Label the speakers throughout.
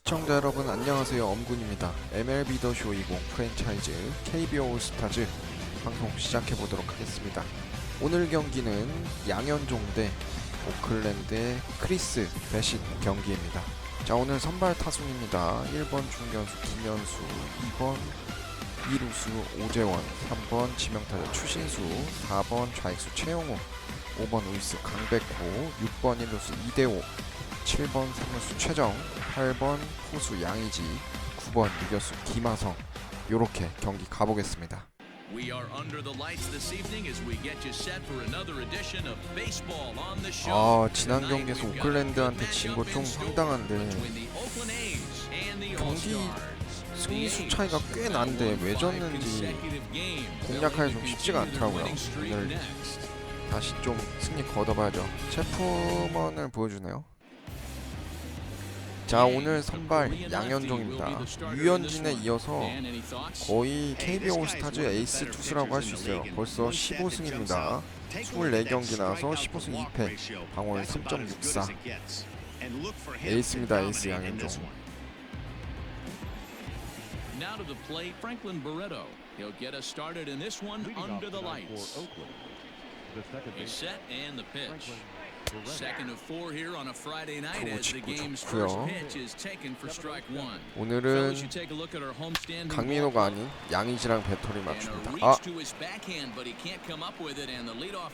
Speaker 1: 시청자 여러분 안녕하세요. 엄군입니다. MLB 더 쇼 20 프랜차이즈 Kbo올스타즈 방송 시작해보도록 하겠습니다. 오늘 경기는 양현종 대 오클랜드의 크리스 배싯 경기입니다. 자, 오늘 선발 타순입니다. 1번 중견수 김현수, 2번 2루수 오재원, 3번 지명타자 추신수, 4번 좌익수 최용우, 5번 우익수 강백호, 6번 1루수 이대호, 7번 3루수 최정, 8번 포수 양의지, 9번 유격수 김하성. 요렇게 경기 가보겠습니다. 지난 경기에서 오클랜드한테 진 거 좀 황당한데 경기 승리수 차이가 꽤 난데 왜 졌는지 공략하기 좀 쉽지가 않더라고요. 오늘 다시 좀 승리 거둬봐야죠. 체프먼을 보여주네요. 자, 오늘 선발 양현종입니다. 유현진에 이어서 거의 KB올스타즈 에이스 투수라고 할 수 있어요. 벌써 15승입니다. 24경기 나와서 15승 2패, 방어율 3.64. 에이스입니다. 에이스 양현종. 직구 좋고요. 오늘은 강민호가 아닌 양의지랑 배터리 맞춥니다.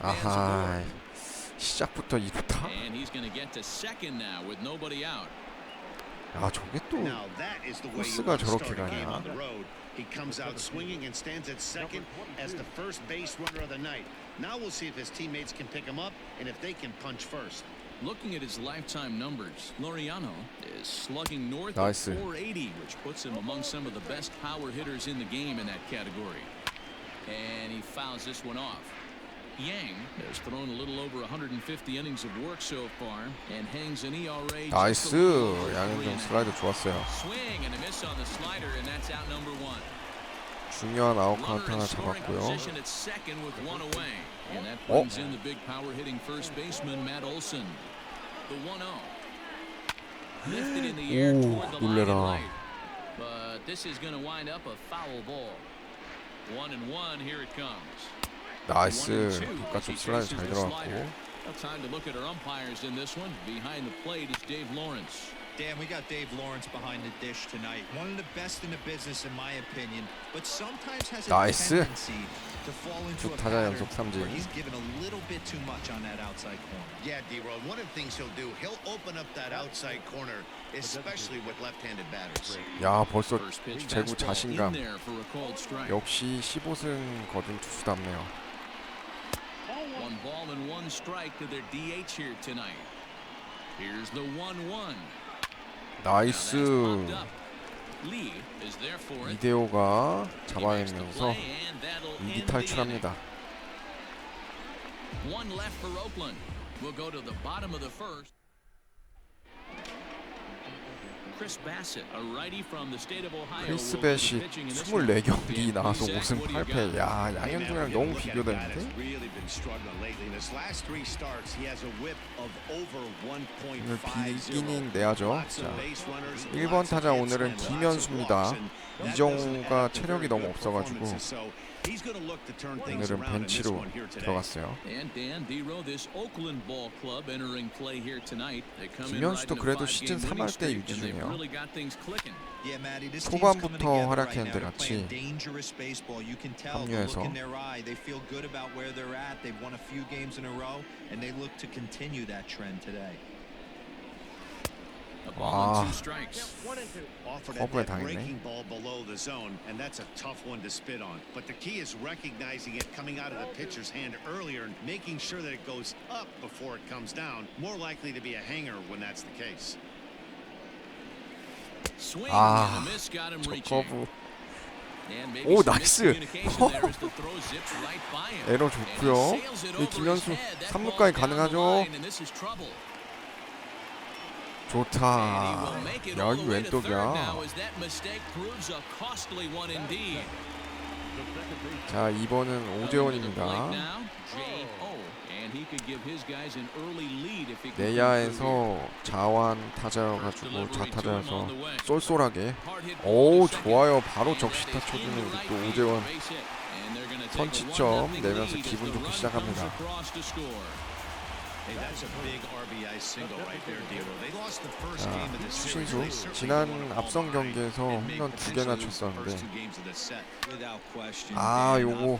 Speaker 1: 아하, 시작부터 이렇다. 저게 또 코스가 저렇게 가냐.
Speaker 2: He comes out swinging and stands at second as the first base runner of the night. Now we'll see if his teammates can pick him up and if they can punch first.
Speaker 3: Looking at his lifetime numbers, Laureano is slugging north of 480, which puts him among some of the best power hitters in the game in that category. And he fouls this one off. Yang has thrown a little over 150 innings of work so far and hangs an ERA.
Speaker 1: 나이스. 양현종 슬라이더 좋았어요.
Speaker 3: Swing and a miss on the slider, and that's out number one.
Speaker 1: 중요한 아웃 카운트 하나 잡았고요. 오, 놀래라. 나이스. 바깥쪽 슬라이드 잘 들어갔고.
Speaker 4: Dan, we got Dave Lawrence behind the dish tonight. One of the best in the business, in my opinion, but sometimes has a tendency to fall into a pattern where he's given a little bit too much on that outside corner.
Speaker 2: Yeah, D-Roll, one of the things he'll do, he'll open up that outside corner, especially with left-handed batters.
Speaker 1: 야, 벌써 제구 자신감. 역시 15승 거둔 투수답네요.
Speaker 3: One ball and one strike to their DH here tonight. Here's the 1-1.
Speaker 1: 나이스. 이대호가 잡아내면서 2기 탈출합니다. 크리스 배싯 24경기 나와서 5승 8패. 야, 양현종이랑 너무 비교되는데? 오늘 비기닝 내야죠. 자, 1번 타자 오늘은 김현수입니다. 이정우가 체력이 너무 없어가지고 오늘은 벤치로 들어갔어요. 김현수도 그래도 시즌 3할 때 유지 중이에요. 초반부터 활약했는데 같이 합류해서 와, 커브에 당했네.
Speaker 2: That's a tough one to spit on. But the key is recognizing it coming out of the pitcher's hand earlier and making sure that it goes up before it comes down. More likely to be a hanger when that's the case.
Speaker 1: 저 커브. 오, 나이스. 에러 좋고요. 이 김현수 3루까지 가능하죠. 좋다. 야, 이 왼쪽이야. 자, 2번은 오재원입니다. 내야에서 자완 타자여가지고 좌타자여서 쏠쏠하게. 오, 좋아요. 바로 적시타 쳐주는 우리 또 오재원. 선취점 내면서 기분 좋게 시작합니다. 자, 추신수 지난 앞선 경기에서 홈런 2개나 쳤었는데 아, 요거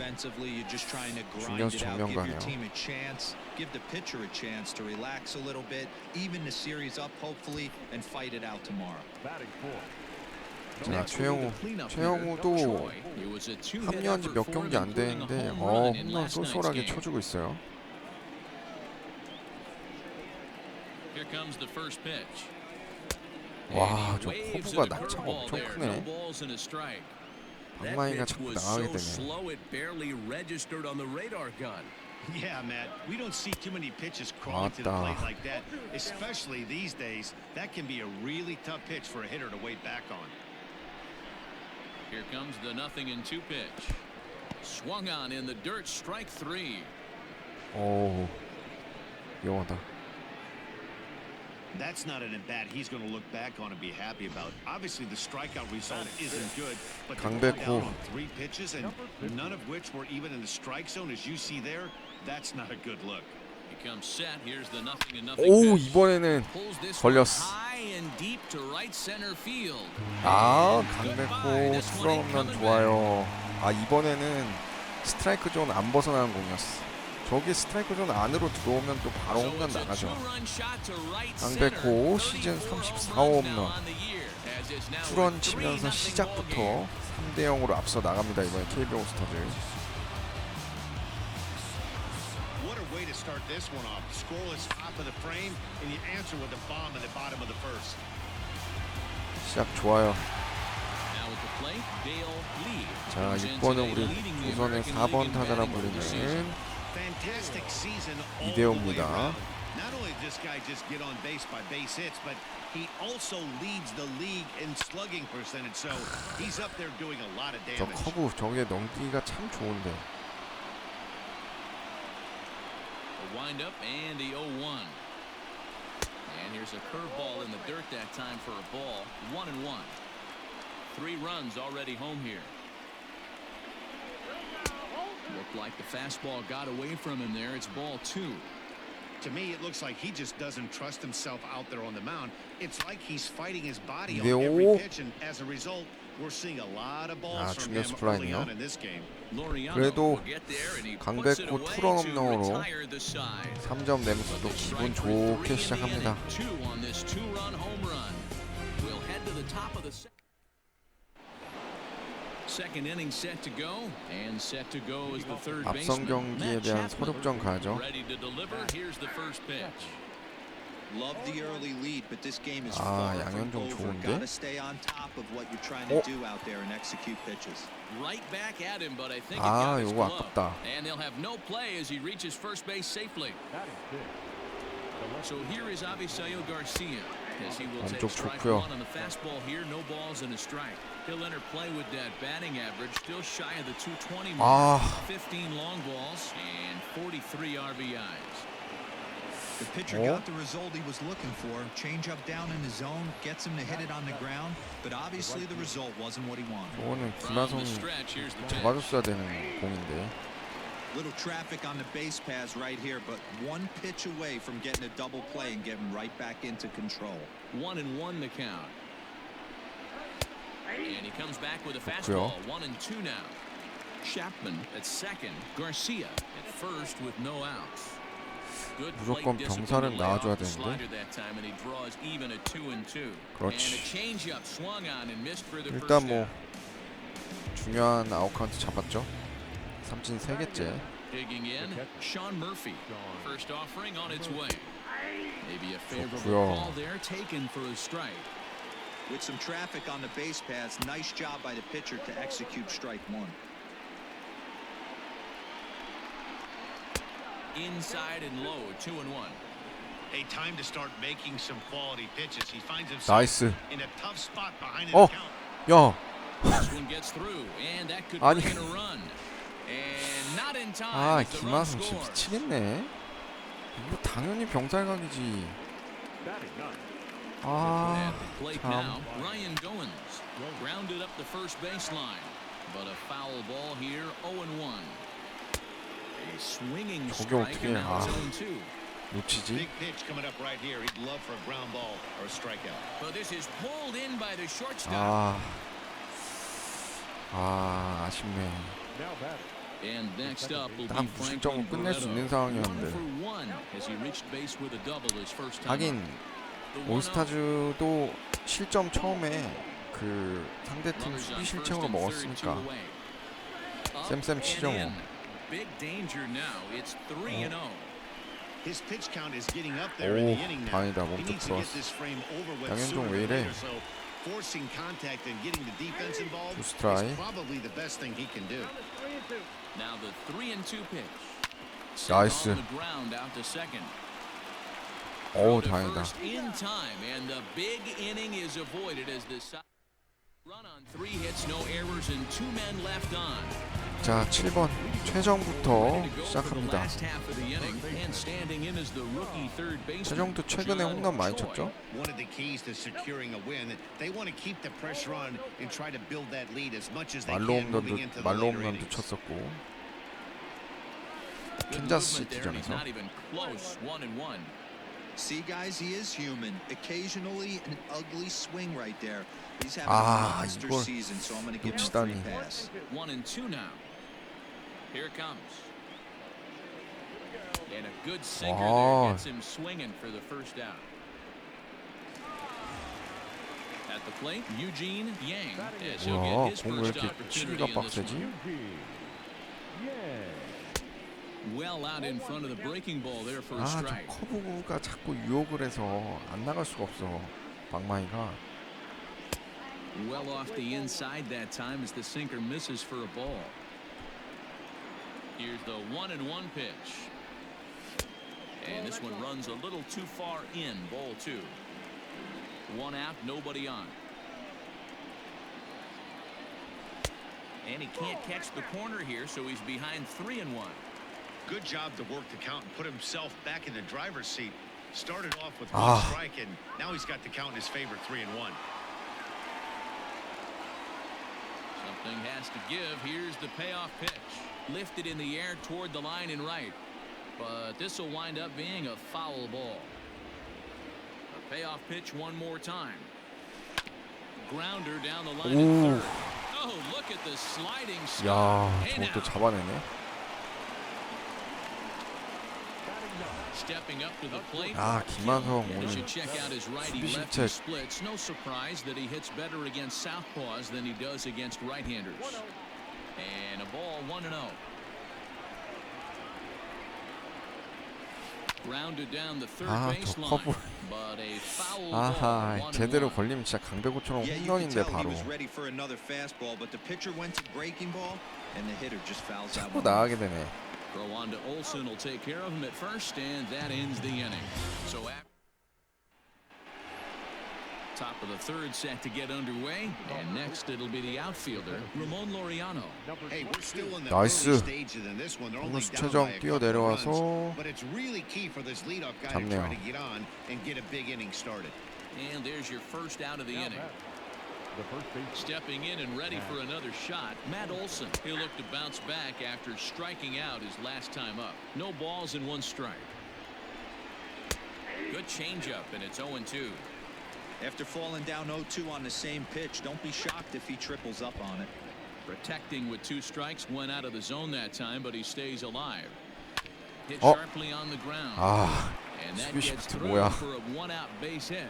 Speaker 1: 중견수 정면 가네요. 자, 최영우도 합류한 지 몇 경기 안 되는데 홈런 쏠쏠하게 쳐주고 있어요. 와, 저 커브가 낙차가 엄청 크네. 방망이가 자꾸 나가게 되네.
Speaker 2: Yeah, Matt. We don't see too many pitches crawling to the plate like that, especially these days. That can be a really tough pitch for a hitter to wait back on.
Speaker 3: Here comes the 0-2 pitch. Swung on in the dirt, strike 3.
Speaker 1: 오, 위험하다.
Speaker 2: That's not an at-bat he's going to look back on and be happy about. Obviously, the strikeout result isn't good, but to go down on 3 pitches and none of which were even in the strike zone, as you see there, that's not a good look.
Speaker 3: He comes set. Here's the 0-0
Speaker 1: 오,
Speaker 3: pitch.
Speaker 1: 이번에는 걸렸어.
Speaker 3: High and deep to right center field.
Speaker 1: 아, 강백호 투런 홈런 좋아요. 아, 이번에는 스트라이크 존 안 벗어나는 공이었어. 저기 스트라이크 존 안으로 들어오면 또 바로 홈런 나가죠. 강백호 시즌 34호 홈런. 투런 치면서 시작부터 3대0으로 앞서 나갑니다. 이번에 KB올스타즈.
Speaker 2: What a way to start this one off. Scoreless top of the frame, and you answer with a bomb in the bottom of the first.
Speaker 1: 시작 좋아요. 자, 6번은 우리 우선의 4번 타자라 불리는 이대호입니다.
Speaker 2: Not only did this guy just get on base by base hits, but he also leads the league in slugging percentage. So he's up there doing a lot of
Speaker 1: 저
Speaker 2: damage.
Speaker 1: 커브 저게 넘기기가 참 좋은데.
Speaker 3: A wind up and the 0-1. And here's a curveball in the dirt that time for a ball. 1-1. 3 runs already home here. Looked like the fastball got away from him there. It's ball 2.
Speaker 2: To me, it looks like he just doesn't trust himself out there on the mound. It's like he's fighting his body on every pitch, and as a result, we're seeing a lot of balls from him early on in this game.
Speaker 1: 그래도 강백호 투런 홈런으로 3점 내면서도 기분 좋게 시작합니다.
Speaker 3: Second inning set to go, and set to go is the third
Speaker 1: 앞선
Speaker 3: baseman.
Speaker 1: 경기에 대한 서력전 가죠.
Speaker 3: Ready to deliver. Here's the first pitch.
Speaker 4: Love the early lead, but this game is far from
Speaker 1: 양현종
Speaker 4: over.
Speaker 1: 좋은데?
Speaker 4: Gotta stay on top of what you're trying to do out there and execute pitches.
Speaker 3: Right back at him, but I think it got his
Speaker 1: 요거
Speaker 3: glove.
Speaker 1: 아깝다.
Speaker 3: And they'll have no play as he reaches first base safely. So here is Avisail Garcia as he will take
Speaker 1: 왼쪽
Speaker 3: strike
Speaker 1: 좋고요.
Speaker 3: 1 on the fastball here. No balls and a strike. He'll enter play with that batting average, still shy of the 220 mark. 15 long balls and 43 RBIs.
Speaker 4: The pitcher got the result he was looking for. Change up down in the zone, gets him to hit it on the ground, but obviously the result wasn't what he wanted.
Speaker 1: 저거는
Speaker 3: From the
Speaker 1: 김하성이
Speaker 3: stretch, here's the pitch.
Speaker 1: 잡아줬어야 되는 공인데.
Speaker 4: Little traffic on the base paths right here, but one pitch away from getting a double play and getting right back into control.
Speaker 3: 1-1 the count. And he comes back with a fastball. 1-2 now. Chapman at second. Garcia at first with no outs. Good
Speaker 1: 무조건
Speaker 3: plate
Speaker 1: 병살은
Speaker 3: discipline to lay
Speaker 1: 나와줘야
Speaker 3: off the
Speaker 1: 되는데.
Speaker 3: slider that time, and he draws even at 2-2.
Speaker 1: 그렇지.
Speaker 3: And a changeup swung on and missed for the
Speaker 1: 일단
Speaker 3: first
Speaker 1: 뭐
Speaker 3: out.
Speaker 1: 중요한 아웃카운트 잡았죠. 삼진 3개째.
Speaker 3: Digging in, Sean Murphy. First offering on its way. Maybe a favorable
Speaker 1: 좋고요.
Speaker 3: call there taken for a strike.
Speaker 4: With some traffic on the base paths, nice job by the pitcher to execute strike 1.
Speaker 3: Inside and low, 2-1.
Speaker 2: A time to start making some quality pitches. He finds himself
Speaker 1: 나이스.
Speaker 2: in a tough spot behind an
Speaker 1: 어,
Speaker 2: account.
Speaker 1: 야, 아니. 아, 김하성 진짜 미치겠네. 이거 당연히 병살각이지. 아, 참. 저게 어떻게 놓치지? 아쉽네. 딱 무실점으로 끝낼 수 있는 상황이었는데. 하긴 올스타즈도 실점 처음에 그 상대팀 수비 실책으로 먹었으니까 쌤 치정호. 오, 다행이다. 몸쪽 들어왔어. 양현종 왜 이래? 투 스트라이. 나이스. 오, 다행이다. 자, 7번 최정부터 시작합니다. 최정도 최근에 홈런 많이 쳤죠? 말로 홈런도 쳤었고 캔자스 시티전에서.
Speaker 4: See, guys, he is human. Occasionally, an ugly swing right there. He's having
Speaker 1: 아,
Speaker 4: a monster
Speaker 1: 이걸
Speaker 4: season, so I'm going to give him a
Speaker 1: 놓치다니.
Speaker 4: free pass.
Speaker 3: 1-2 now. Here it comes. And a good sinker there gets him swinging for the first out. At the plate, Eugene Yang. As he'll
Speaker 1: 뭐야,
Speaker 3: get his
Speaker 1: 공 왜
Speaker 3: first
Speaker 1: 이렇게 치기가
Speaker 3: opportunity in this
Speaker 1: 빡세지?
Speaker 3: one. Well out in front of the breaking ball there for a
Speaker 1: 저
Speaker 3: strike.
Speaker 1: 커브가 자꾸 유혹을 해서 안 나갈 수가 없어. 방망이가.
Speaker 3: Well off the inside that time as the sinker misses for a ball. Here's the 1-1 pitch. And this one runs a little too far in, ball 2. One out, nobody on. And he can't catch the corner here, so he's behind 3-1.
Speaker 2: Good job to work the count and put himself back in the driver's seat. Started off with one strike, and now he's got the count in his favor, 3-1.
Speaker 3: Something has to give. Here's the payoff pitch. Lifted in the air toward the line and right. But this will wind up being a foul ball. A payoff pitch one more time. Grounder down the line at third. Oh, look at the sliding
Speaker 1: 야,
Speaker 3: stop.
Speaker 1: 저것도 잡아내네.
Speaker 3: Stepping up to the plate.
Speaker 1: 김하성 오늘
Speaker 3: should check out his righty lefty splits. No surprise that he hits better against southpaws than he does against right-handers. And a ball 1-0. Grounded down the third baseline. But a foul ball.
Speaker 1: 제대로 걸리면 진짜 강백호처럼 홈런인데 바로. 자꾸 나가게 되네.
Speaker 3: Throw on to Olsen will take care of him at first, and that ends the inning. So top of the third set to get underway, and next it'll be the outfielder, Ramon Laureano.
Speaker 2: Hey, we're still in the
Speaker 1: 나이스.
Speaker 2: early stages in this one. They're only down
Speaker 1: 최정
Speaker 2: by a couple
Speaker 1: 뛰어내려와서
Speaker 2: runs, but it's really key for this leadoff guy to
Speaker 1: 잡네요.
Speaker 2: try to get on and get a big inning started.
Speaker 3: And there's your first out of the inning. Stepping in and ready for another shot, Matt Olson. He'll look to bounce back after striking out his last time up. No balls and one strike. Good changeup, and it's 0-2.
Speaker 4: After falling down 0-2 on the same pitch, don't be shocked if he triples up on it.
Speaker 3: Protecting with 2 strikes, went out of the zone that time, but he stays alive. Hit sharply on the ground. And that gets through for a 1-out base hit.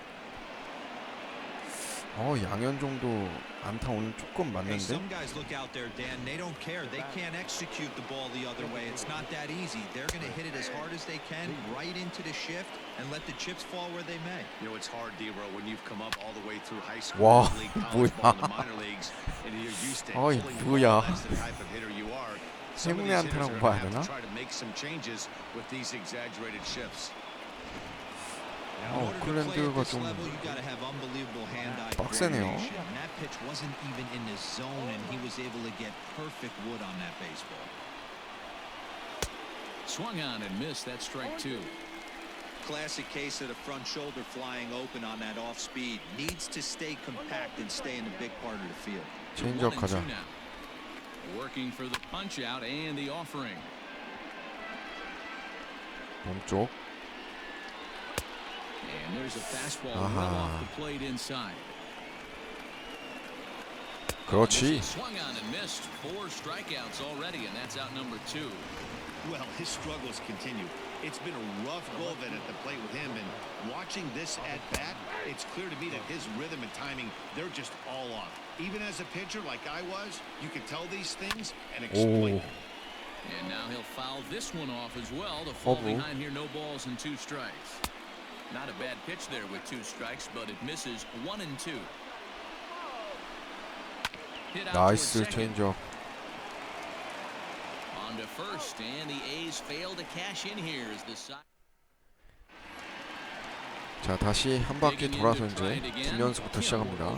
Speaker 1: 양현종도 안타 오늘 조금 맞는데.
Speaker 4: Some guys look out there, Dan. They don't care. They can't execute the ball the other way. It's not that easy. They're going to hit it as hard as they can, right into the shift, and let the chips fall where they may.
Speaker 2: You know, it's hard, D-Row, when you've come up all the way through high school,
Speaker 1: 와,
Speaker 2: league, college ball, and the
Speaker 1: 뭐야.
Speaker 2: minor leagues, and you're used to
Speaker 1: 어이,
Speaker 2: pulling the ball.
Speaker 1: 뭐야.
Speaker 2: That's the type of hitter you are. Some of
Speaker 1: 해문의
Speaker 2: these hitters
Speaker 1: 안타라고
Speaker 2: are
Speaker 1: 봐야
Speaker 2: going to
Speaker 1: 되나?
Speaker 2: have to try to make some changes with these exaggerated shifts.
Speaker 1: 오클랜드가 좀 빡세네요.
Speaker 4: pitch wasn't even in his zone, and he was able to get perfect wood on that baseball.
Speaker 3: Swung on and missed. That strike two.
Speaker 4: Classic case of the front shoulder flying open on that off speed. Needs to stay compact and stay in the big part of the field.
Speaker 1: 체인지업 가자.
Speaker 3: Working for the punch out and the offering.
Speaker 1: 몸쪽.
Speaker 3: And there's a fastball well off the plate inside.
Speaker 1: 그렇지.
Speaker 3: Swung on and missed. 4 strikeouts already, and that's out number 2.
Speaker 2: Well, his struggles continue. It's been a rough go of it at the plate with him, and watching this at bat, it's clear to me that his rhythm and timing, they're just all off. Even as a pitcher like I was, you can tell these things and exploit them.
Speaker 3: And now he'll foul this one off as well to fall behind here. No balls and 2 strikes. Not a bad pitch there with 2 strikes, but it misses 1 and 2.
Speaker 1: 나이스 체인지업.
Speaker 3: On to first, and the A's fail to cash in here as the side.
Speaker 1: 자, 다시 한 바퀴 돌아서 이제 9연수부터 시작합니다.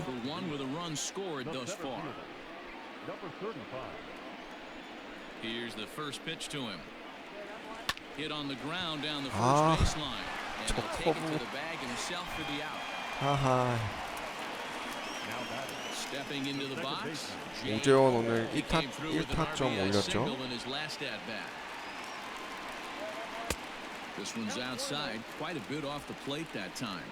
Speaker 3: Here's the first pitch to him. Hit on the ground down the first baseline. And he'll take it to the bag himself for the out.
Speaker 1: 하하.
Speaker 3: Stepping into the box.
Speaker 1: 오재원 오늘 1타점 올렸죠.
Speaker 3: This one's outside, quite a bit off the plate that time.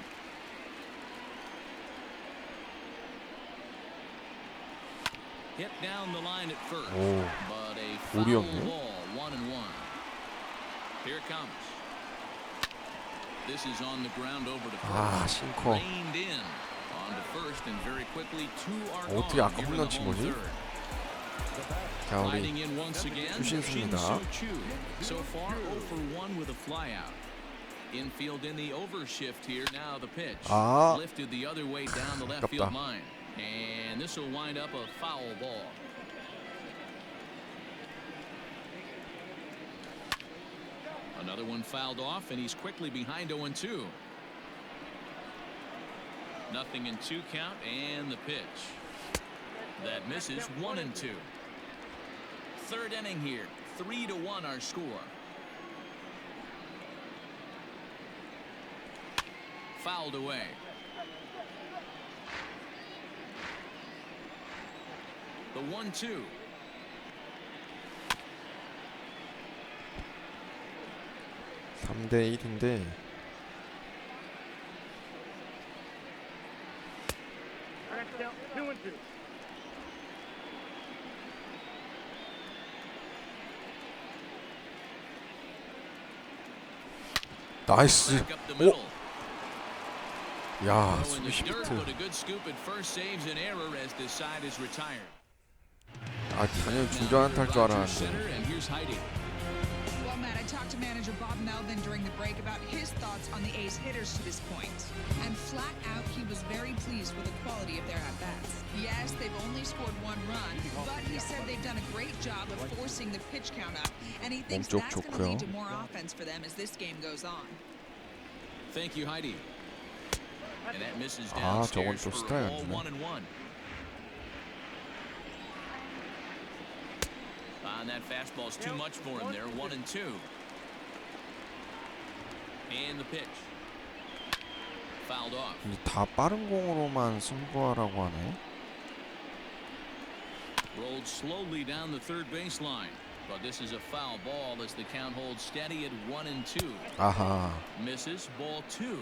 Speaker 3: Hit down the line at first, but a foul ball, 1-1. Here it comes. This is on the ground over to first.
Speaker 1: 싱커.
Speaker 3: Reined in on to first, and very quickly 2 are gone.
Speaker 1: 어떻게 아까
Speaker 3: here in
Speaker 1: 홈런
Speaker 3: the
Speaker 1: 친
Speaker 3: home
Speaker 1: 거지?
Speaker 3: third.
Speaker 1: 자, 우리
Speaker 3: Sliding in once again.
Speaker 1: 주신수입니다.
Speaker 3: So far 0 for 1 with a flyout. Infield in the overshift here. Now the pitch. Lifted the other way down the left field line. And this will wind up a foul ball. Another one fouled off, and he's quickly behind 0-2. Nothing in 2 count, and the pitch. That misses 1-2. Third inning here. 3-1 our score. Fouled away. The 1-2.
Speaker 1: 대 1인데 나이스. 야, 수비 시프트. 아, 당연히 중전한 탈 줄 알았는데.
Speaker 5: Talked to manager Bob Melvin during the break about his thoughts on the A's hitters to this point. And flat out, he was very pleased with the quality of their at-bats. Yes, they've only scored 1 run, but he said they've done a great job of forcing the pitch count up, and he thinks that's going to lead to more offense for them as this game goes on.
Speaker 3: Thank you, Heidi. And that misses downstairs for 1-1. And that fastball's too much for him there. 1-2. And the pitch. Fouled off.
Speaker 1: 다 빠른 공으로만 승부하라고 하네.
Speaker 3: Rolled slowly down the third baseline. But this is a foul ball as the count holds steady at 1-2.
Speaker 1: 아하.
Speaker 3: Misses, ball 2.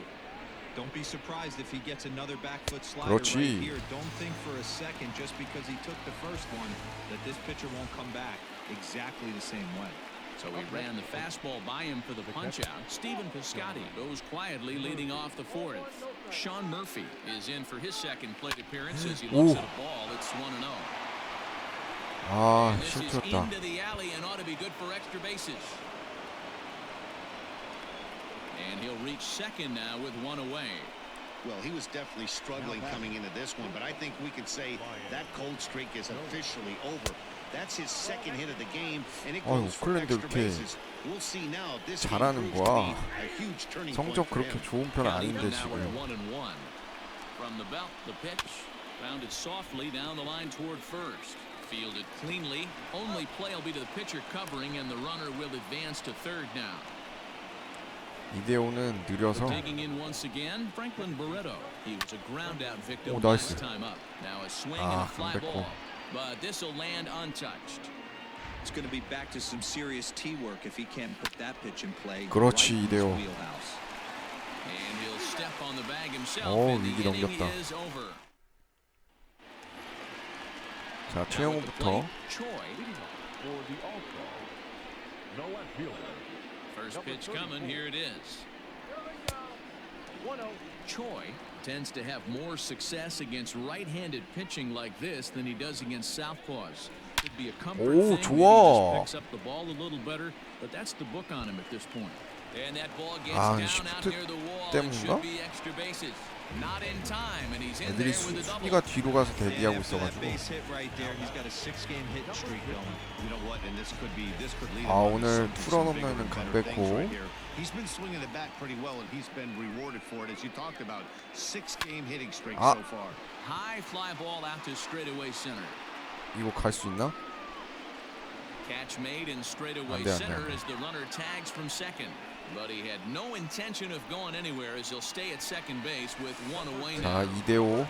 Speaker 4: Don't be surprised if he gets another back foot slider right here. Don't think for a second just because he took the first one that this pitcher won't come back exactly the same way.
Speaker 3: So he ran the fastball by him for the punch-out. Stephen Piscotty goes quietly leading off the 4th. Sean Murphy is in for his second plate appearance as he looks at a ball. It's 1-0.
Speaker 1: 아,
Speaker 3: And this is
Speaker 1: 실수였다.
Speaker 3: into the alley and ought to be good for extra bases. And he'll reach second now with 1 away.
Speaker 2: Well, he was definitely struggling coming into this one, but I think we could say that cold streak is officially over. That's his second hit of the game, and it goes for extra bases. We'll see now if this
Speaker 1: 잘하는 거야.
Speaker 2: a huge turning point
Speaker 1: 성적
Speaker 2: for
Speaker 1: 그렇게
Speaker 2: him.
Speaker 1: 좋은 편 아닌데
Speaker 3: Now we're
Speaker 1: 지금.
Speaker 3: 1-1. From the belt, the pitch. Grounded softly down the line toward first. Fielded cleanly. Only play will be to the pitcher covering, and the runner will advance to third now.
Speaker 1: 이대호는 느려서.
Speaker 3: Digging in once again, Franklin Barreto. He was a ground out victim
Speaker 1: 오, 나이스.
Speaker 3: last time up. Now a swing and a fly
Speaker 1: 안
Speaker 3: ball.
Speaker 1: 뺐고.
Speaker 3: But this will land untouched.
Speaker 4: It's going to be back to some serious tee work if he can't put that pitch in play.
Speaker 1: 그렇지,
Speaker 4: right in his
Speaker 1: 이대호.
Speaker 4: wheelhouse.
Speaker 3: And he'll step on the bag himself.
Speaker 1: 오,
Speaker 3: and the
Speaker 1: 위기
Speaker 3: inning
Speaker 1: 넘겼다.
Speaker 3: is over.
Speaker 1: 자, 최영호부터.
Speaker 3: First pitch coming. Here it is. Choi tends to have more success against right-handed pitching like this than he does against southpaws. Could be a comfort
Speaker 1: 오,
Speaker 3: thing.
Speaker 1: 좋아.
Speaker 3: Maybe he just picks up the ball a little better, but that's the book on him at this point. And that ball gets down out near the wall and should be extra bases. Not in time, and he's in
Speaker 1: 애들이
Speaker 3: there with a double.
Speaker 1: 수비가 뒤로 가서 대기하고 있어가지고. 아, 오늘 투런 홈런은 강백호.
Speaker 2: He's been swinging the bat pretty well, and he's been rewarded for it, as you talked about. 6-game hitting streak so far.
Speaker 3: High fly ball out to straightaway center.
Speaker 1: 이거 갈 수 있나?
Speaker 3: Catch made in straightaway
Speaker 1: 안 돼, 안 돼,
Speaker 3: center
Speaker 1: 안 돼.
Speaker 3: as the runner tags from second. But he had no intention of going anywhere as he'll stay at second base with one away
Speaker 1: 자,
Speaker 3: now.
Speaker 1: 이대호.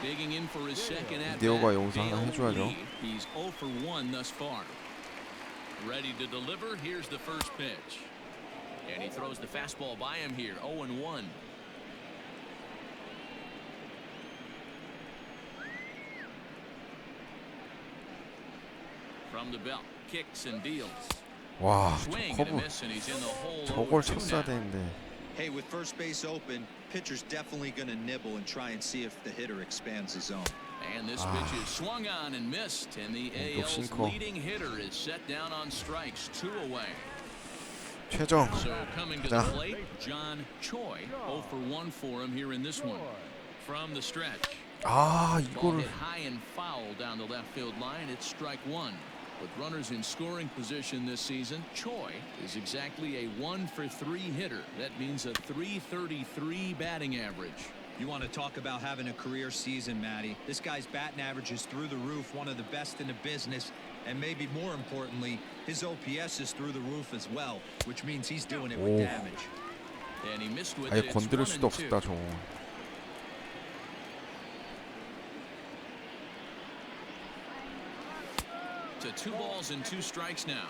Speaker 3: Digging in for his second at
Speaker 1: 이대호가
Speaker 3: bat.
Speaker 1: 여기서 하나 해줘야죠.
Speaker 3: He's 0 for 1 thus far. Ready to deliver. Here's the first pitch. And he throws the fastball by him here. 0-1. From the belt, kicks and deals.
Speaker 1: 와, 저
Speaker 3: Swing and a
Speaker 1: 커브.
Speaker 3: miss, and he's in the hole.
Speaker 1: 저걸
Speaker 3: 0-2
Speaker 1: 쳤어야
Speaker 3: now.
Speaker 1: 되는데.
Speaker 4: Hey, with first base open, pitcher's definitely going to nibble and try and see if the hitter expands his zone.
Speaker 3: And this pitch is swung on and missed, and the AL's
Speaker 1: 욕심코.
Speaker 3: leading hitter is set down on strikes, 2 away.
Speaker 1: 최정.
Speaker 3: So coming to
Speaker 1: 자.
Speaker 3: the plate, John Choi, 0 for 1 for him here in this one. From the stretch,
Speaker 1: 아,
Speaker 3: ball
Speaker 1: 이거를.
Speaker 3: hit high and foul down the left field line. It's strike 1. With runners in scoring position this season, Choi is exactly a 1 for 3 hitter. That means a .333 batting average.
Speaker 4: You want to talk about having a career season, Matty. This guy's batting average is through the roof, one of the best in the business, and maybe more importantly, his OPS is through the roof as well, which means he's doing it with
Speaker 1: 오.
Speaker 4: damage.
Speaker 3: And he missed with
Speaker 1: 아예
Speaker 3: it. It's
Speaker 1: 건드릴
Speaker 3: 1
Speaker 1: 수도
Speaker 3: and 2.
Speaker 1: 없었다, 저거.
Speaker 3: To 2 balls and 2 strikes now.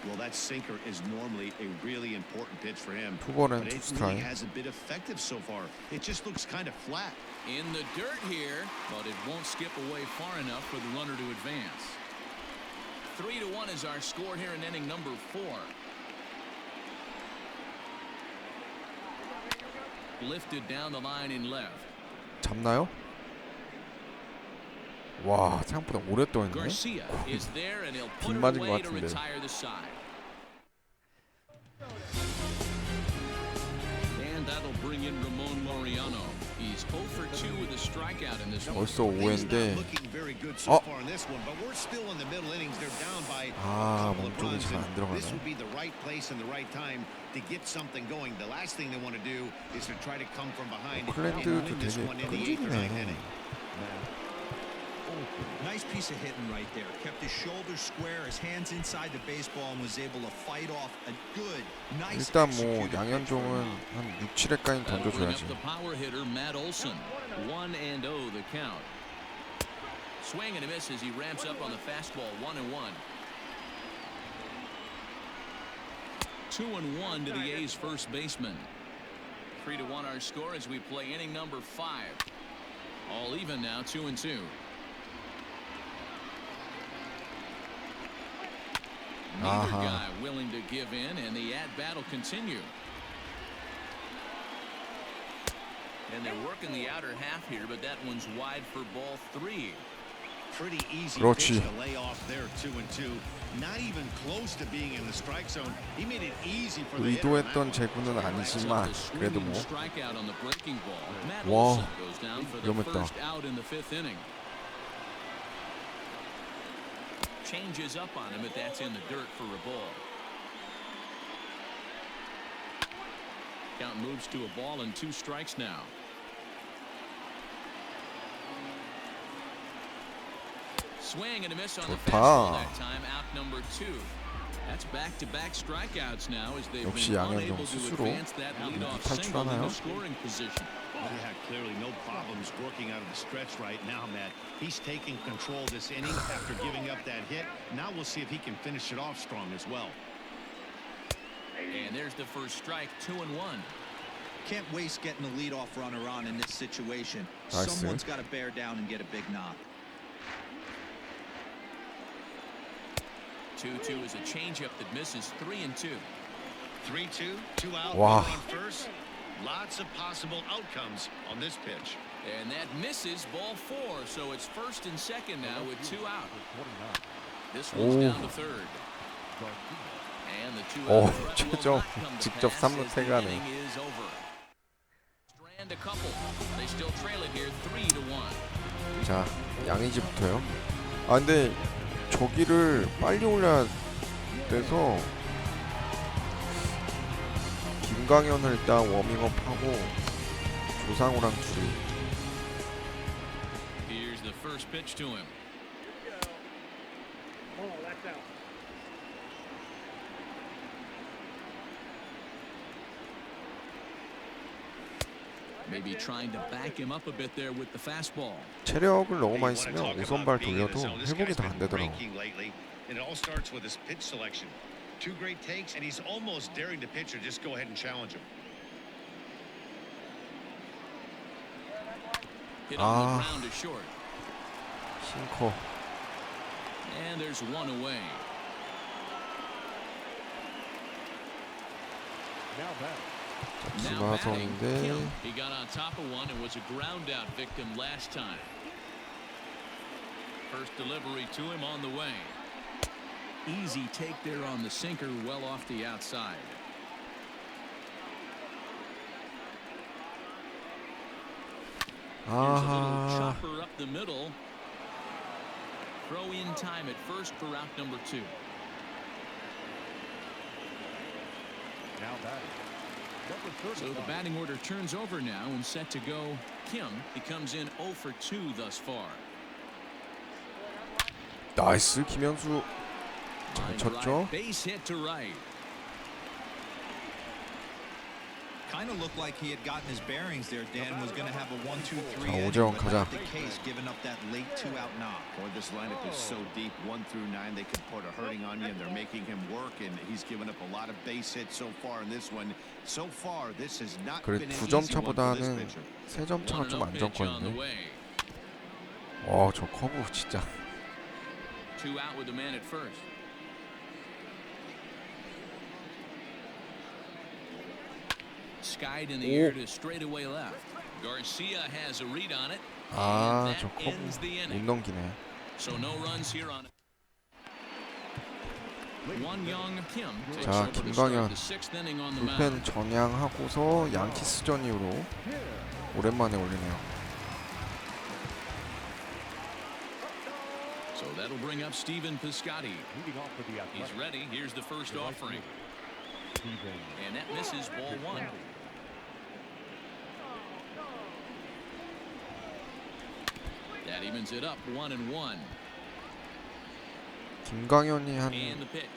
Speaker 2: Well, that sinker is normally a really important pitch for him.
Speaker 1: 2번
Speaker 2: But
Speaker 1: 앤
Speaker 2: it
Speaker 1: 2
Speaker 2: really
Speaker 1: 스트라이크.
Speaker 2: hasn't been effective so far. It just looks kind of flat.
Speaker 3: In the dirt here, but it won't skip away far enough for the runner to advance. 3-1 is our score here in inning number 4. Lifted down the line in left.
Speaker 1: 잡나요? 와, 생각보다 오래 떠 있네.
Speaker 3: Garcia is there, and he'll put
Speaker 1: 빗
Speaker 3: it
Speaker 1: 맞은 것
Speaker 3: away to
Speaker 1: 같은데.
Speaker 3: retire the side. And that'll bring in Ramon Laureano. He's 0 for 2 with a strikeout in this one.
Speaker 1: 벌써
Speaker 2: He's
Speaker 1: 5회인데.
Speaker 2: not looking very good so far in this one, but we're still in the middle innings. They're down by
Speaker 1: 아,
Speaker 2: a couple of
Speaker 1: 몸쪽이
Speaker 2: runs,
Speaker 1: 잘 안
Speaker 2: and
Speaker 1: 들어가네.
Speaker 2: this would be the right place and the right time to get something going. The last thing they want to do is to try to come from behind and
Speaker 1: 오클랜드도
Speaker 2: win this
Speaker 1: 되게
Speaker 2: one in the 8th or 9th
Speaker 1: 끈질기네.
Speaker 2: inning.
Speaker 4: Nice piece of hitting right there. Kept his shoulders square, his hands inside the baseball, and was able to fight off a good, nice
Speaker 1: 일단 뭐
Speaker 4: executed
Speaker 1: 양현종은
Speaker 4: pitch.
Speaker 1: 한 6, 7회까지
Speaker 3: That'll bring up
Speaker 1: 던져줘야지.
Speaker 3: the power hitter Matt Olson. 1-0 the count. Swing and a miss as he ramps up on the fastball. 1-1. 2-1 to the A's first baseman. 3-1 our score as we play inning number 5. All even now, 2-2. Neither guy willing to give in, and the at-bat will continue. And they're working the outer half here, but that one's wide for ball 3.
Speaker 2: Pretty easy
Speaker 1: 그렇지.
Speaker 2: pitch to lay off there, 2-2. Not even close to being in the strike zone. He made it easy for the hitter.
Speaker 1: 의도했던 제구는 아니지만 그래도 뭐.
Speaker 3: Strikeout on the breaking ball. Matt
Speaker 1: 와,
Speaker 3: Olson goes down for the
Speaker 1: 위험했다.
Speaker 3: first out in the 5th inning. Changes up on him, but that's in the dirt for a ball. Count moves to a ball and 2 strikes now. swing and a miss on the
Speaker 1: 좋다.
Speaker 3: fastball that time. Out number 2. That's back-to-back strikeouts now as they've
Speaker 1: 역시
Speaker 3: been
Speaker 1: 양현종
Speaker 3: unable to
Speaker 1: 스스로
Speaker 3: advance that leadoff single
Speaker 1: 탈출하나요?
Speaker 3: into scoring position.
Speaker 2: Yeah, clearly no problems working out of the stretch right now, Matt. He's taking control this inning after giving up that hit. Now we'll see if he can finish it off strong as well.
Speaker 3: And there's the first strike, 2-1.
Speaker 4: Can't waste getting the leadoff runner on in this situation.
Speaker 1: Nice.
Speaker 4: Someone's got to bear down and get a big knock.
Speaker 3: 2-2 is a changeup that misses. 3-2.
Speaker 2: 3-2, 2 out,
Speaker 1: Wow.
Speaker 2: runner on first. Lots of possible outcomes on this pitch.
Speaker 3: And that misses, ball 4. So it's first and second now with 2 out. This one's down to third. And the 2
Speaker 1: 오,
Speaker 3: out run will
Speaker 1: 최종
Speaker 3: not come to
Speaker 1: 직접
Speaker 3: pass
Speaker 1: 3루
Speaker 3: as the
Speaker 1: 태가네.
Speaker 3: inning is over. Strand a couple. They still trail it here 3-1.
Speaker 1: 자, 양의지부터요. 아 근데 저기를 빨리 올려야 돼서 김광현을 일단 워밍업하고 조상우랑 둘이.
Speaker 3: Here's the first pitch to him. Maybe trying to back him up a bit there with the fastball.
Speaker 1: 체력을 너무 많이
Speaker 2: Hey, you wanna
Speaker 1: 쓰면
Speaker 2: talk
Speaker 1: 오선발
Speaker 2: about being in the
Speaker 1: 돌려도
Speaker 2: zone. This
Speaker 1: 회복이
Speaker 2: guy's
Speaker 1: 다 안
Speaker 2: been
Speaker 1: 되더라고.
Speaker 2: breaking lately, and it all starts with his pitch selection. 2 great takes, and he's almost daring the pitcher just go ahead and challenge him.
Speaker 3: Hit on the ground to short.
Speaker 1: 싱커.
Speaker 3: And there's one away. Now batting
Speaker 1: 김하성인데
Speaker 3: Kim. He got on top of one and was a ground out victim last time. First delivery to him on the way. Easy take there on the sinker, well off the outside. Here's a little chopper up the middle. Throw in time at first for out number 2. Now batting. So the batting order turns over now and set to go. Kim, he comes in 0 for 2 thus far.
Speaker 1: 나이스 김현수 잘 쳤죠?
Speaker 3: Base hit to right.
Speaker 4: Kind of looked like he had gotten his bearings there. Dan was going to have a 1-2-3
Speaker 1: 자,
Speaker 4: inning,
Speaker 1: 오재원
Speaker 4: but
Speaker 1: 가자.
Speaker 4: not the case, giving up that late 2-out knock.
Speaker 2: Boy, this lineup is so deep, 1 through 9. They could put a hurting on you, and they're making him work. And he's given up a lot of base hits so far in this one. So far, this has not
Speaker 1: 그래
Speaker 2: been an
Speaker 1: 9점
Speaker 2: easy one for this
Speaker 1: 차보다는
Speaker 2: pitcher.
Speaker 1: 3점 차가 좀
Speaker 3: 1-0 pitch on the
Speaker 1: 안정권인데.
Speaker 3: way.
Speaker 1: 저 커브 진짜.
Speaker 3: 2 out with the man at first. Skied in the air to straightaway left. Garcia has a read on it. And
Speaker 1: 저
Speaker 3: that
Speaker 1: 커브
Speaker 3: ends the
Speaker 1: 못
Speaker 3: inning.
Speaker 1: 넘기네.
Speaker 3: So no runs here on it. One young Kim takes
Speaker 1: 자,
Speaker 3: over to
Speaker 1: 김광현
Speaker 3: start the 6th inning on the
Speaker 1: 불펜
Speaker 3: mound.
Speaker 1: 전향하고서 양키스전 이후로 오랜만에 올리네요.
Speaker 3: So that'll bring up Stephen Piscotty. He's ready. Here's the first offering. And that misses ball 1. That evens it up 1-1.
Speaker 1: 김광현이 한
Speaker 3: And the pitch.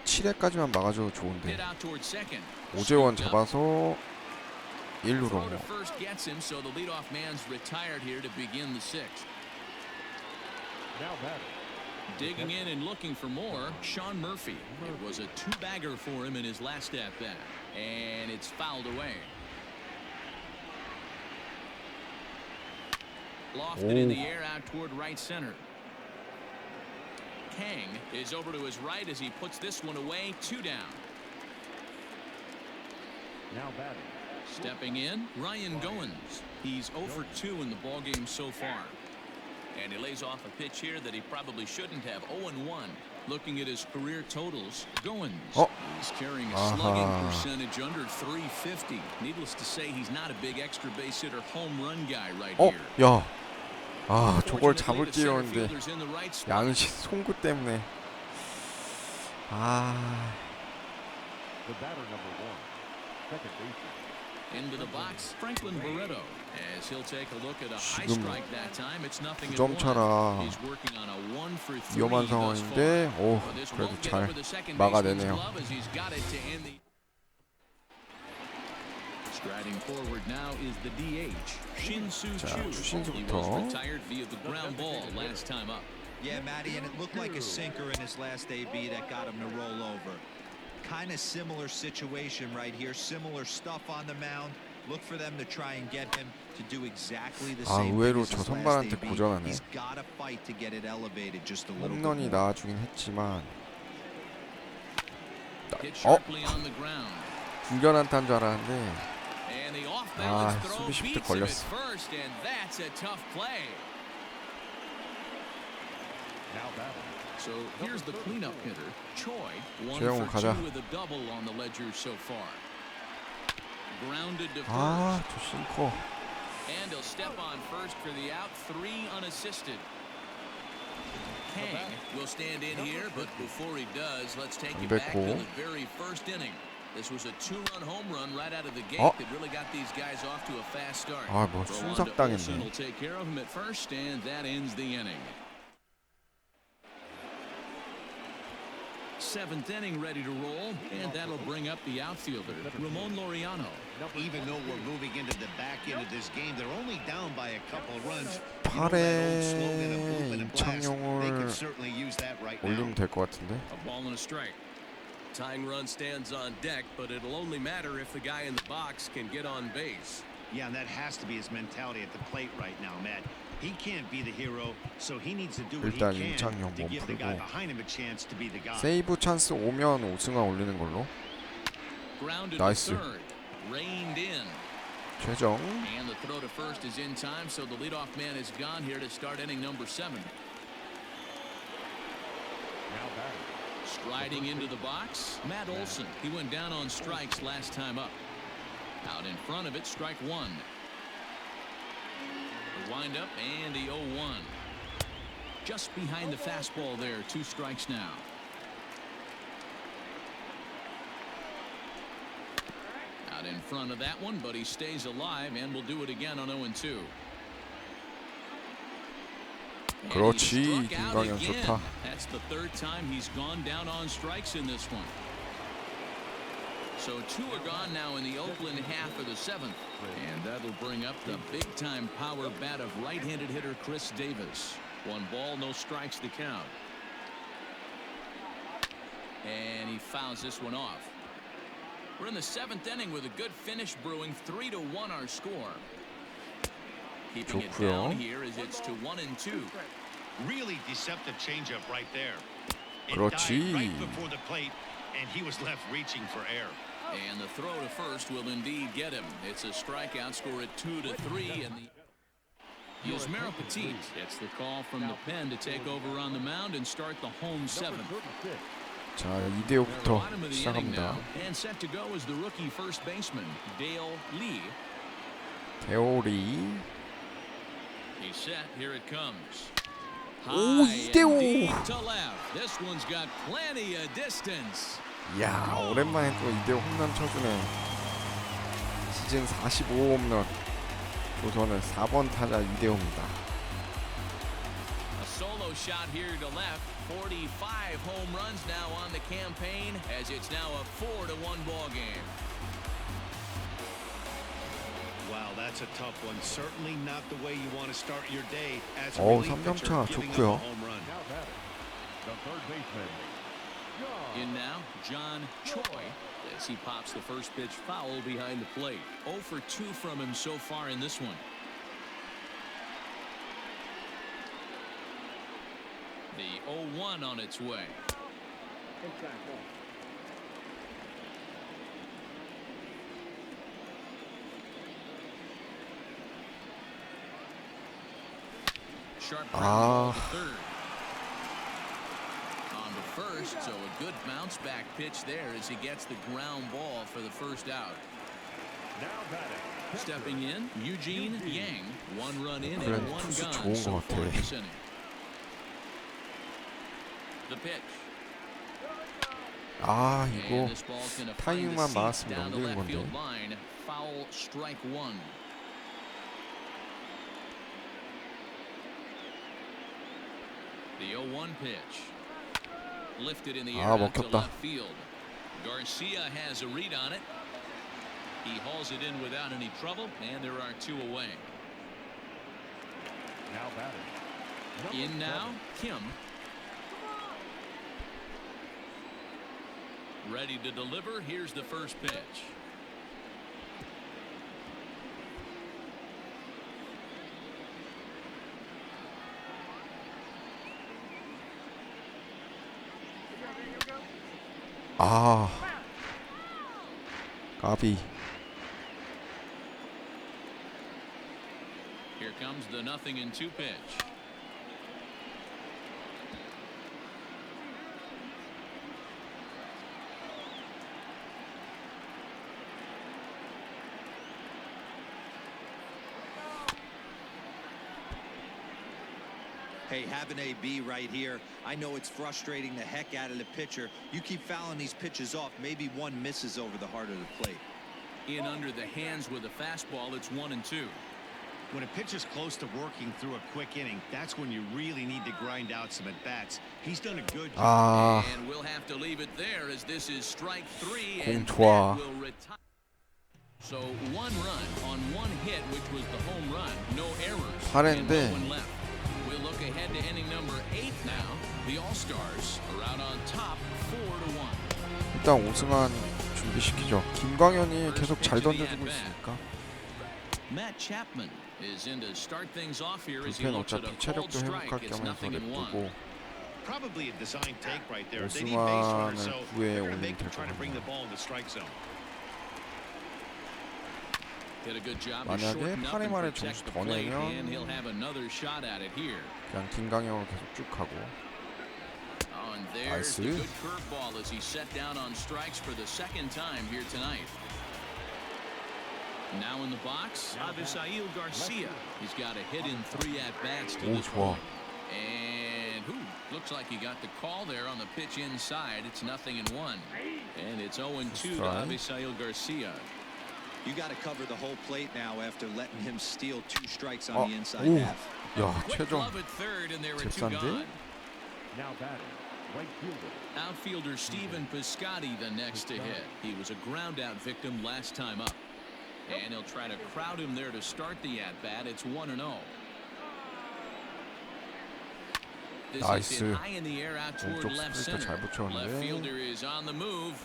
Speaker 1: 7회까지만 막아줘도 좋은데.
Speaker 3: Hit out toward second.
Speaker 1: 오재원
Speaker 3: Scooped up.
Speaker 1: 잡아서 1루로.
Speaker 3: Throw to first gets him, so the leadoff man's retired here to begin the 6th. Digging in and looking for more, Sean Murphy. It was a 2-bagger for him in his last at-bat, and it's fouled away. Lofted in the air out toward right center. Kang is over to his right as he puts this one away. 2 down. Now batting. Stepping in, Ryan Goins. He's 0 for 2 in the ballgame so far. And he lays off a pitch here that he probably shouldn't have. 0-1. Looking at his career totals, Goins. He's carrying a slugging percentage under 350. Needless to say, he's not a big extra base hitter home run guy right here.
Speaker 1: 야. 저걸 잡을 뛰었는데 양시 송구 때문에.
Speaker 3: Into the box, Franklin Barreto. As he'll take a look at a high
Speaker 1: 지금
Speaker 3: strike that time. It's nothing at
Speaker 1: 9점
Speaker 3: one.
Speaker 1: 차라
Speaker 3: He's working on a 1-for-3
Speaker 1: 위험한
Speaker 3: thus far.
Speaker 1: 상황인데 오
Speaker 3: But this
Speaker 1: 그래도
Speaker 3: won't get
Speaker 1: 잘
Speaker 3: over the second
Speaker 1: 막아내네요.
Speaker 3: baseman's glove as he's got it to end the. Striding forward now is the DH, Shin-Soo
Speaker 1: 자,
Speaker 3: Choo. He
Speaker 1: 추신수부터.
Speaker 3: was retired via the ground ball last time up.
Speaker 4: Yeah, Matty, and it looked like a sinker in his last AB that got him to roll over. Kind of similar situation right here. Similar stuff on the mound. Look for them to try and get him to do exactly the
Speaker 1: 아
Speaker 4: same
Speaker 1: 의외로
Speaker 4: thing
Speaker 1: 저
Speaker 4: as his last
Speaker 1: 선발한테
Speaker 4: AB.
Speaker 1: 고전하네.
Speaker 4: He's got to fight to get it elevated just a little bit
Speaker 1: 홈런이
Speaker 4: more.
Speaker 1: 나와주긴 했지만
Speaker 3: Hit
Speaker 1: 어?
Speaker 3: sharply on the ground.
Speaker 1: 중견안타인 줄 알았는데
Speaker 3: And the off-balance
Speaker 1: 아,
Speaker 3: throw
Speaker 1: 수비
Speaker 3: beats
Speaker 1: 시프트
Speaker 3: him at
Speaker 1: 걸렸어.
Speaker 3: first, and that's a tough play. So here's the cleanup hitter, Choi. 1
Speaker 1: 최영우
Speaker 3: for
Speaker 1: 가자.
Speaker 3: 2 with a double on the ledger so far. Grounded to first.
Speaker 1: 아 저 싱커
Speaker 3: And he'll step on first for the out, 3 unassisted. Kang will stand in here, but before he does, let's take you back to the very first inning. This was a 2-run home run right out of the gate that really got these guys off to a fast start.
Speaker 1: 아 뭐 순삭당했네.
Speaker 3: will take care of him at first, and that ends the inning. 7th inning ready to roll, and that'll bring up the outfielder, Ramon Laureano.
Speaker 2: Even though we're moving into the back end of this game, they're only down by a couple of runs.
Speaker 1: 8에 임창용을
Speaker 2: certainly use that right now.
Speaker 1: 올리면 될 것 같은데.
Speaker 3: A ball and a strike.
Speaker 6: Tying run stands on deck, but it'll only matter if the guy in the box can get on base.
Speaker 2: Yeah, and that has to be his mentality at the plate right now, Matt. He can't be the hero, so he needs to do what he
Speaker 1: 일단
Speaker 2: can
Speaker 1: 임창용
Speaker 2: to give the guy
Speaker 1: 몸 풀고
Speaker 2: behind him a chance to be the guy.
Speaker 1: 세이브 찬스 오면 오승환 올리는 걸로.
Speaker 3: Grounded
Speaker 1: 나이스.
Speaker 3: to third. Reined in.
Speaker 1: 최정.
Speaker 3: And the throw to first is in time, so the leadoff man is gone here to start inning number 7. Striding into the box, Matt Olson. He went down on strikes last time up. Out in front of it, strike 1. The windup and the 0-1. Just behind the fastball there, 2 strikes now. Out in front of that one, but he stays alive and will do it again on 0-2.
Speaker 1: 그렇지, 김광현 좋다.
Speaker 3: That's the 3rd time he's gone down on strikes in this one. So 2 are gone now in the Oakland half of the 7th. And that'll bring up the big-time power bat of right-handed hitter Chris Davis. 1 ball, no strikes to count. And he fouls this one off. We're in the 7th inning with a good finish brewing. 3-1 our score. Keeping it down here as it's to 1-2.
Speaker 2: Really deceptive changeup right there. It
Speaker 1: 그렇지.
Speaker 2: died right before the plate, and he was left reaching for air.
Speaker 3: And the throw to first will indeed get him. It's a strikeout, score at 2-3, and the Yusmeiro Petit gets the call from the pen to take over on the mound and start the home 7th.
Speaker 1: 자 2대5부터
Speaker 3: Bottom of the inning
Speaker 1: 시작합니다.
Speaker 3: now, and set to go is the rookie first baseman Dale Lee.
Speaker 1: 대오리.
Speaker 3: He's set. Here it comes.
Speaker 1: 오,
Speaker 3: High
Speaker 1: 2대5.
Speaker 3: and deep to left. This one's got plenty of distance.
Speaker 1: 이야 오랜만에 또 2대5 홈런 쳐주네. 시즌 45 홈런. 조선은 4번 타자 2대5입니다.
Speaker 3: A solo shot here to left. 45 home runs now on the campaign as it's now a 4-1 ball game.
Speaker 2: Wow, that's a tough one. Certainly not the way you want to start your day as a
Speaker 1: 어,
Speaker 2: relief
Speaker 1: 3점
Speaker 2: pitcher
Speaker 1: 차
Speaker 2: giving up
Speaker 1: 좋고요.
Speaker 2: a home run.
Speaker 3: In now, John Choi as he pops the first pitch foul behind the plate. 0 for 2 from him so far in this one. The 0-1 on its way. Sharp
Speaker 1: Ah.
Speaker 3: to third. On to first, so a good bounce back pitch there as he gets the ground ball for the first out. Stepping in, Eugene Yang. 1 run in and
Speaker 1: 오클랜드
Speaker 3: 1
Speaker 1: 투수
Speaker 3: gone
Speaker 1: 좋은
Speaker 3: so
Speaker 1: 것
Speaker 3: far
Speaker 1: 같아.
Speaker 3: this inning. The pitch.
Speaker 1: 아
Speaker 3: And
Speaker 1: 이거
Speaker 3: this ball's gonna find the
Speaker 1: 타이밍만
Speaker 3: seats
Speaker 1: 맞았으면
Speaker 3: down the
Speaker 1: 넘기는
Speaker 3: left
Speaker 1: 건데.
Speaker 3: field line. Foul, strike one. The 0-1 pitch. Lifted in the air out to
Speaker 1: 먹혔다.
Speaker 3: left field. Garcia has a read on it. He hauls it in without any trouble, and there are two away.
Speaker 7: Now batting.
Speaker 3: In now, Kim. Ready to deliver. Here's the first pitch.
Speaker 1: 아 까비.
Speaker 3: Here comes the 0-2 pitch.
Speaker 4: Hey, have an AB right here. I know it's frustrating the heck out of the pitcher. You keep fouling these pitches off, maybe one misses over the heart of the plate.
Speaker 3: In under the hands with a fastball, it's 1-2.
Speaker 2: When a pitcher's close to working through a quick inning, that's when you really need to grind out some at-bats. He's done a good job.
Speaker 1: 아
Speaker 3: And we'll have to leave it there as this is strike three,
Speaker 1: 공
Speaker 3: and
Speaker 1: 좋아.
Speaker 3: that will retire. So one run on one hit, which was the home run, no errors, and
Speaker 1: 잘했는데.
Speaker 3: no one left. We'll look ahead to inning number 8 now. The All-Stars are out on top, 4-1.
Speaker 1: 일단 오승환 준비시키죠. 김광현이 계속 잘 던져주고 있으니까.
Speaker 3: Matt Chapman is in to start things off here as he
Speaker 1: 불펜
Speaker 3: looks at a
Speaker 1: 어차피
Speaker 3: cold
Speaker 1: 체력도
Speaker 3: strike.
Speaker 1: 회복할
Speaker 3: It's
Speaker 1: 겸해서
Speaker 3: 0-1.
Speaker 1: 냅두고
Speaker 2: Probably a design take right there. They need base runners, so
Speaker 1: 오승환을 구에
Speaker 2: they're going to
Speaker 1: 올리면
Speaker 2: make him
Speaker 1: 될
Speaker 2: try to
Speaker 1: 것
Speaker 2: bring the
Speaker 1: 같네요.
Speaker 2: ball in the strike zone.
Speaker 3: Did a good job to
Speaker 1: 만약에
Speaker 3: shorten up
Speaker 1: 8회
Speaker 3: and
Speaker 1: 말에
Speaker 3: protect
Speaker 1: 점수
Speaker 3: the
Speaker 1: 더
Speaker 3: plate,
Speaker 1: 내면
Speaker 3: and he'll have another shot at it here.
Speaker 1: 그냥 김광현으로 계속 쭉 하고.
Speaker 3: Oh, and there's the
Speaker 1: 나이스.
Speaker 3: good curveball as he set down on strikes for the second time here tonight. Now in the box, Avisail Garcia. He's got a hit in 3 at-bats to
Speaker 1: 오
Speaker 3: this
Speaker 1: 좋아.
Speaker 3: point. And looks like he got the call there on the pitch inside. It's 0-1. And it's 0-2 to
Speaker 1: Strike.
Speaker 3: Avisail Garcia.
Speaker 4: You got to cover the whole plate now after letting him steal 2 strikes on the inside
Speaker 1: 오,
Speaker 4: half.
Speaker 1: 야
Speaker 3: Quick
Speaker 1: 최종
Speaker 3: glove at third, and there were 2
Speaker 1: 잽싼데?
Speaker 3: gone.
Speaker 7: Now batting. Right fielder.
Speaker 3: Outfielder Stephen Piscotty the next to hit. He was a ground-out victim last time up. And he'll try to crowd him there to start the at-bat. It's 1-0. This is hit
Speaker 1: 나이스.
Speaker 3: high in the air out toward
Speaker 1: 왼쪽
Speaker 3: left
Speaker 1: 스프리트 잘
Speaker 3: center.
Speaker 1: 붙였는데.
Speaker 3: Left fielder is on the move.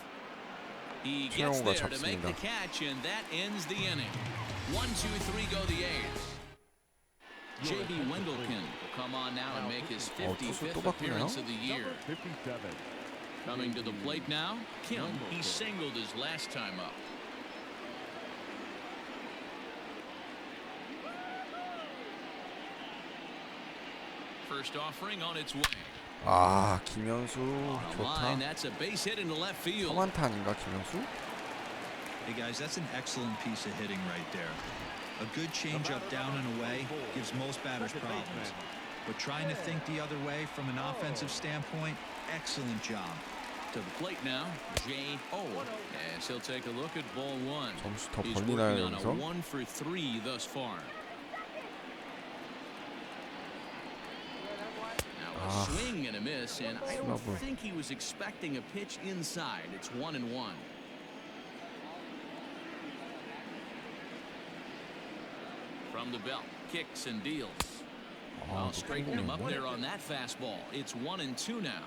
Speaker 3: He gets
Speaker 1: 최영호가
Speaker 3: there to make the
Speaker 1: 잡습니다.
Speaker 3: catch, and that ends the inning. 1-2-3 go the A's. J.B. Wendelken will come on now and make his
Speaker 1: 투수
Speaker 3: 55th
Speaker 1: 또 바꾸네요.
Speaker 3: appearance of the year.
Speaker 7: 57.
Speaker 3: Coming to the plate now, Kim. He singled his last time up. First offering on its way.
Speaker 1: 아 김현수
Speaker 3: On the
Speaker 1: 좋다.
Speaker 3: line, that's a base hit into left field.
Speaker 1: 서만타 아닌가 김현수?
Speaker 4: Hey guys, that's an excellent piece of hitting right there. A good changeup down and away gives most batters problems. But trying to think the other way from an offensive standpoint, excellent job.
Speaker 3: To the plate now, J.O. As he'll take a look at ball 1.
Speaker 1: 점수 더
Speaker 3: He's
Speaker 1: 벌리나요
Speaker 3: working on a
Speaker 1: 여기서?
Speaker 3: 1-for-3 thus far. Now a
Speaker 1: Ah.
Speaker 3: swing and a miss, and I don't
Speaker 1: Snubber.
Speaker 3: think he was expecting a pitch inside. It's 1-1. From the belt, kicks and deals.
Speaker 1: 아,
Speaker 3: I'll straighten him up
Speaker 1: 높은
Speaker 3: there on that fastball. It's 1-2 now.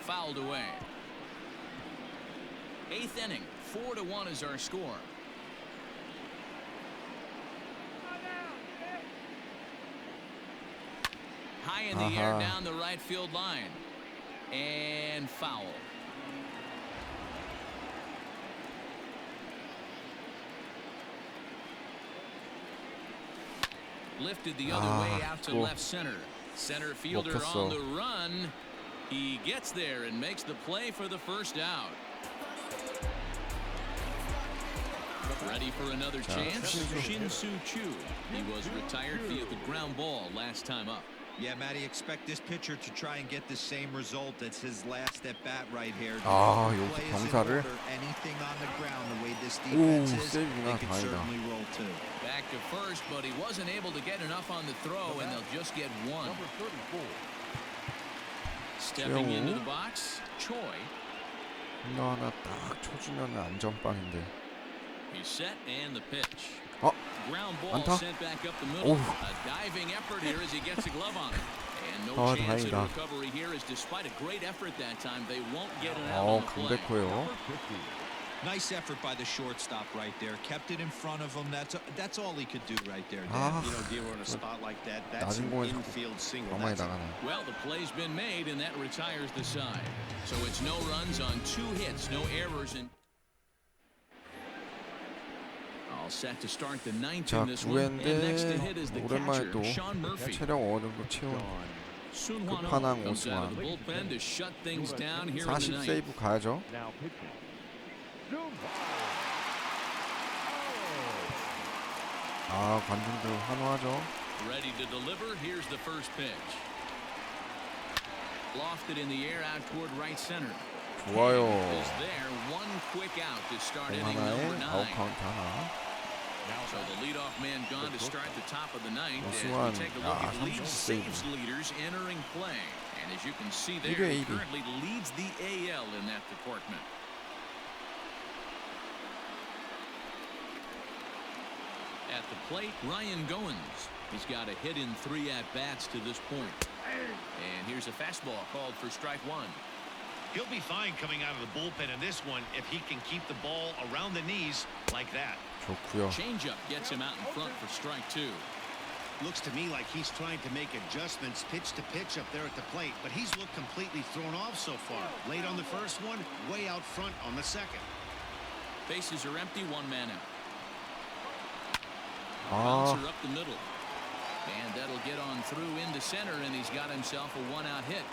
Speaker 3: Fouled away. 8th inning, 4-1 is our score. High in the air
Speaker 1: Aha.
Speaker 3: down the right field line. And foul. Lifted the other way out to
Speaker 1: 또
Speaker 3: left center. Center fielder
Speaker 1: 먹혔어.
Speaker 3: on the run. He gets there and makes the play for the first out. Ready for another chance? Shin-Soo Choo. He was retired via the ground ball last time up.
Speaker 4: Yeah, Matty, expect this pitcher to try and get the same result as his last at bat right here.
Speaker 1: 아,
Speaker 4: Play
Speaker 1: 여기서
Speaker 4: is in
Speaker 1: 병사를.
Speaker 4: order. Anything on the ground, the way this
Speaker 1: 오,
Speaker 4: defense is,
Speaker 1: 세이브구나.
Speaker 4: they can
Speaker 1: 다행이다.
Speaker 4: certainly roll too.
Speaker 3: Back to first, but he wasn't able to get enough on the throw, and they'll just get one.
Speaker 7: Number 34.
Speaker 3: Stepping into the box, Choi.
Speaker 1: 홈런 하나 딱 쳐주면 안전빵인데.
Speaker 3: He's set and the pitch. Ground ball
Speaker 1: 안타?
Speaker 3: sent back up the middle.
Speaker 1: 오우.
Speaker 3: A diving effort here as he gets a glove on it. And no chance at
Speaker 1: 다행이다.
Speaker 3: recovery here, as despite a great effort that time, they won't get an out on the play.
Speaker 1: 강백호예요.
Speaker 4: Nice effort by the shortstop right there. Kept it in front of him. That's all he could do right there. Dan.
Speaker 1: 아,
Speaker 2: You know, dealer in a spot like that, that's
Speaker 1: 낮은
Speaker 2: an
Speaker 1: 공에
Speaker 2: infield single.
Speaker 1: 가만히
Speaker 2: That's
Speaker 1: 나가네.
Speaker 3: Well, the play's been made, and that retires the side. So it's no runs on 2 hits, no errors, and all set to start the 9th
Speaker 1: 자,
Speaker 3: in this one. And next to hit is the
Speaker 1: 9회인데 오랜만에
Speaker 3: catcher,
Speaker 1: 또
Speaker 3: Sean Murphy.
Speaker 1: 체력 어느 정도 채운
Speaker 3: Soon Hwan
Speaker 1: 끝판왕
Speaker 3: comes out of the
Speaker 1: 오승환.
Speaker 3: bullpen to shut things down here in the
Speaker 1: 40
Speaker 3: ninth.
Speaker 1: 세이브 가야죠.
Speaker 7: Now pitching.
Speaker 1: 아, 관중들 환호하죠.
Speaker 3: Ready to deliver. Here's the first pitch. Lofted in the air out toward right center.
Speaker 1: 좋아요.
Speaker 3: Is there one quick out to start
Speaker 1: 공
Speaker 3: inning number
Speaker 1: 하나에 아웃
Speaker 3: 9.
Speaker 1: 카운트 하나.
Speaker 3: So the leadoff man gone to start the top of the ninth. As
Speaker 1: 오승환,
Speaker 3: we take a look
Speaker 1: 아,
Speaker 3: at lead
Speaker 1: 30
Speaker 3: saves
Speaker 1: 세이브.
Speaker 3: leaders entering play. And as you can see there,
Speaker 1: 1회
Speaker 3: he
Speaker 1: 1위.
Speaker 3: currently leads the AL in that department. At the plate, Ryan Goins. He's got a hit in 3 at-bats to this point. And here's a fastball called for strike 1.
Speaker 2: He'll be fine coming out of the bullpen in this one if he can keep the ball around the knees like that.
Speaker 1: 좋고요.
Speaker 3: Changeup gets him out in front for strike 2.
Speaker 2: Looks to me like he's trying to make adjustments pitch to pitch up there at the plate, but he's looked completely thrown off so far. Late on the first one, way out front on the second.
Speaker 3: Bases are empty, 1 man out.
Speaker 1: 아,
Speaker 3: Bouncer up the middle. And that'll get on through into center, and he's got himself a 1-out hit.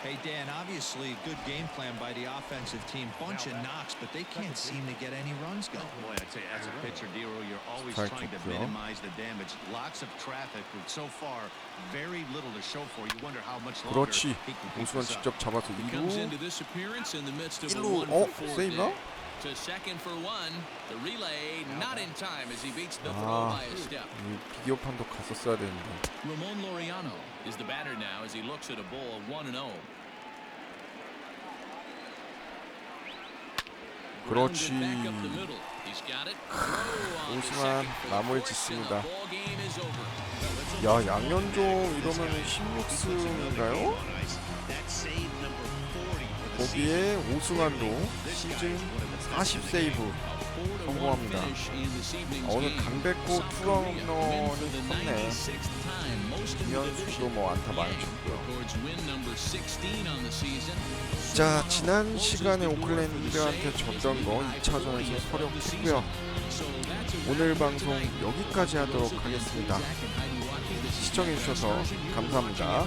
Speaker 4: Hey, Dan, obviously good game plan by the offensive team. Bunch of knocks, but they can't seem to get any runs going.
Speaker 2: Boy, I'd say as a pitcher, Dero, you're always
Speaker 1: 잘
Speaker 2: trying to
Speaker 1: 쳤고요.
Speaker 2: minimize the damage. Lots of traffic, but so far, very little to show for. You wonder how much longer
Speaker 1: 그렇지.
Speaker 2: he can keep
Speaker 1: 오승환
Speaker 2: this up.
Speaker 1: 직접 잡아서
Speaker 3: Comes
Speaker 1: 2루.
Speaker 3: into this appearance in the midst of a
Speaker 1: 1루.
Speaker 3: 1-for-4
Speaker 1: 세이브나?
Speaker 3: day. To second for 1. The relay not in time as he beats the throw
Speaker 1: 아,
Speaker 3: by a step.
Speaker 1: 이 비디오 판도 갔었어야 되는데.
Speaker 3: Ramon Laureano is the batter now as he looks at a ball 1-0.
Speaker 1: 그렇지.
Speaker 3: Back up the middle. He's got it. Throw on to
Speaker 1: 오승환
Speaker 3: second for the
Speaker 1: 마무리
Speaker 3: force, and
Speaker 1: 짓습니다.
Speaker 3: the ball game is over.
Speaker 1: 야, 양현종 이러면 16승인가요?
Speaker 2: That save number 40 for the
Speaker 1: 거기에 오승환도 시즌 40 세이브
Speaker 3: 4-1
Speaker 1: 성공합니다.
Speaker 3: finish in this evening's
Speaker 1: 오늘
Speaker 3: game.
Speaker 1: 강백호
Speaker 3: South Korea win for
Speaker 1: 투런런이
Speaker 3: the
Speaker 1: 컸네.
Speaker 3: 96th time, most in the
Speaker 1: 김현수도
Speaker 3: division.
Speaker 1: 뭐 안타 많이
Speaker 3: Yang
Speaker 1: 쳤고요.
Speaker 3: records win number 16 on the season.
Speaker 1: 자, 지난 시간에 오클랜드한테 졌던 거 2차전에서 서력했고요. 오늘 방송 여기까지 하도록 하겠습니다. 시청해주셔서 감사합니다.